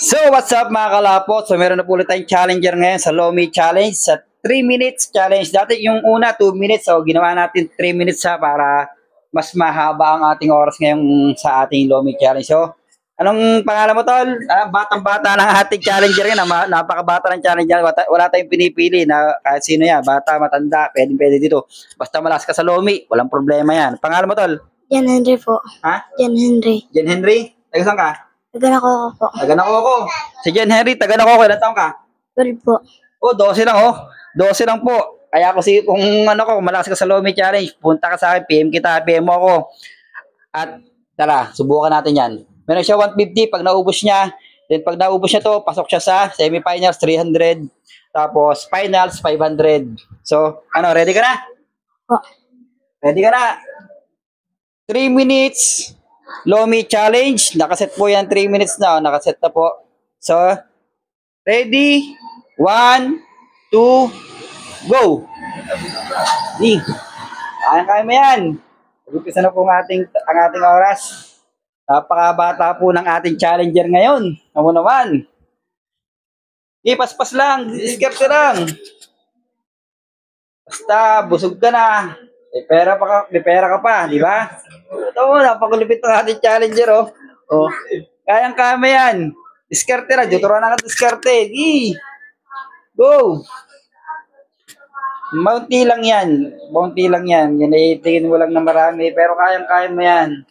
So, what's up mga kalapot? So, meron na po ulit tayong challenger ngayon sa Lomi Challenge sa 3 minutes challenge. Dati yung una 2 minutes. So, ginawa natin 3 minutes ha para mas mahaba ang ating oras ngayon sa ating Lomi Challenge. So, anong pangalan mo, tol? Batang-bata ng ating challenger ngayon. Napakabata ng challenger. Wala tayong pinipili na kahit sino yan. Bata, matanda, pwede dito. Basta malakas ka sa Lomi, walang problema yan. Pangalan mo, tol? Jan Henry po. Ha? Jan Henry. Jan Henry? Taga saan ka? Taga-Nakoko po. Taga-Nakoko. Si Jan Henry, taga-Nakoko. Ilan taong ka? 12 po. Oh, 12 lang oh. 12 lang po. Kaya kung kung malakas ka sa Lomi Challenge, punta ka sa akin, PM kita, PM mo ako. At tara, subukan natin yan. Meron siya 150 pag naubos niya. Then pag naubos niya to, pasok siya sa semifinals 300. Tapos finals 500. So, ready ka na? Po. Ready ka na? 3 minutes Lomi Challenge. Nakaset po yan 3 minutes na. Nakaset na po. So, ready? 1, 2, go! Di. Kaya mo yan. Umpisa na po ang ating oras. Napakabata po ng ating challenger ngayon. Naman naman. Di, paspas lang. Diskarte lang. Basta, busog ka na. May pera ka pa, di ba? Ito mo, napakulupit ng ating challenger, oh. Oh. Kayang-kaya mo yan. Diskarte lang. Tuturuan na ka diskarte. Di. Go! Bounty lang yan. Bounty lang yan. Yan ay tingin mo lang na marami. Pero kayang-kaya mo yan.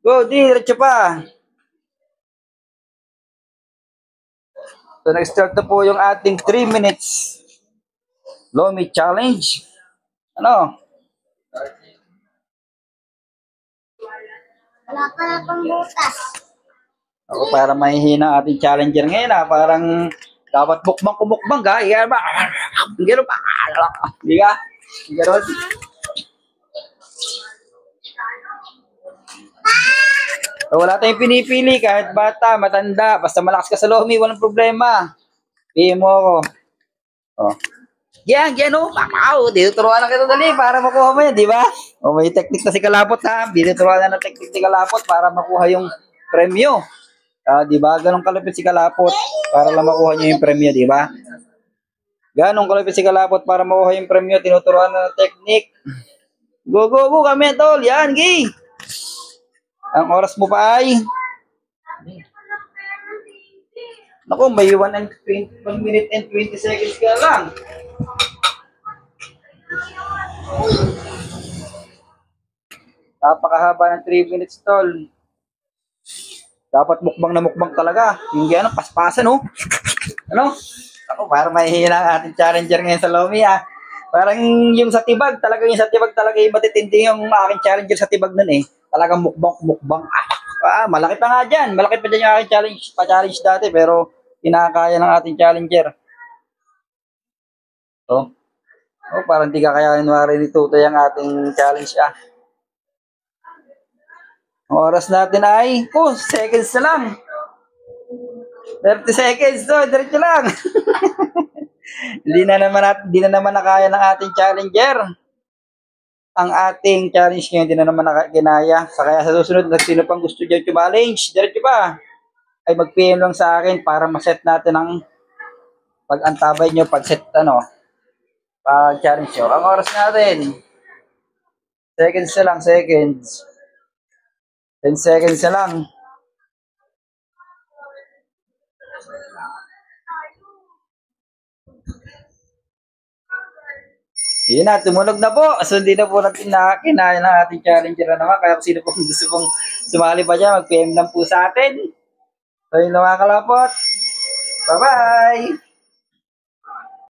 Go, di. Diretso pa. So, nag-start na po yung ating 3 minutes Lomi Challenge. Ano? Wala ka na pang butas. Ako, para mahihina ating challenger ngayon, parang dapat mukbang gaya ba? Gano'n pa. Hindi ka? Gano'n. So, wala tayong pinipili kahit bata, matanda. Basta malakas ka sa Lomi, walang problema. Bigyan mo ako. Oh. Yan, oh. Pakaw. Tinuturuan na kita dali para makuha mo yan, di ba? O, may technique na si Kalapot ha. Tinuturuan na ng technique si Kalapot para makuha yung premyo. Di ba? Ganong kalapit si Kalapot para lang makuha niyo yung premyo, di ba? Ganong kalapit si Kalapot para makuha yung premyo. Tinuturuan na ng technique. Go kami, tol. Yan, gi. Ang oras mo pa ay... Naku, may 1 minute and 20 seconds ka lang. Napakahaba ng 3 minutes, tol. Dapat mukbang na mukbang talaga. Hindi paspasan, oh. Ano? Ako, para mahihina ang ating challenger ngayon sa Lomi, ah. Parang yung sa tibag, talaga yung matitindi yung aking challenger sa tibag nun, eh. Talagang mukbang. Malaki pa nga dyan. Malaki pa dyan yung aking challenge dati, pero kinakaya ng ating challenger. So, parang di kakayanin wari ni Tutoy ang ating challenge, ah. Ang oras natin ay, seconds na lang. 30 seconds to, diretso lang. Hindi na naman nakaya ng ating challenger. Ang ating challenge ngayon, hindi na naman kinaya. Kaya sa susunod, sino pang gusto dyan challenge, diretso pa. Ay mag-PM lang sa akin para ma-set natin ang pag-antabay nyo, pag-set, pag-challenge nyo. Ang oras natin, seconds na lang, seconds. 10 seconds na lang. Yun na, tumunog na po. So, hindi na po natin kinaya ng ating challenger na naman. Kaya kung sino pong gusto pong sumali pa dyan, mag-PM lang po sa atin. So, yun na mga kalapot. Bye-bye!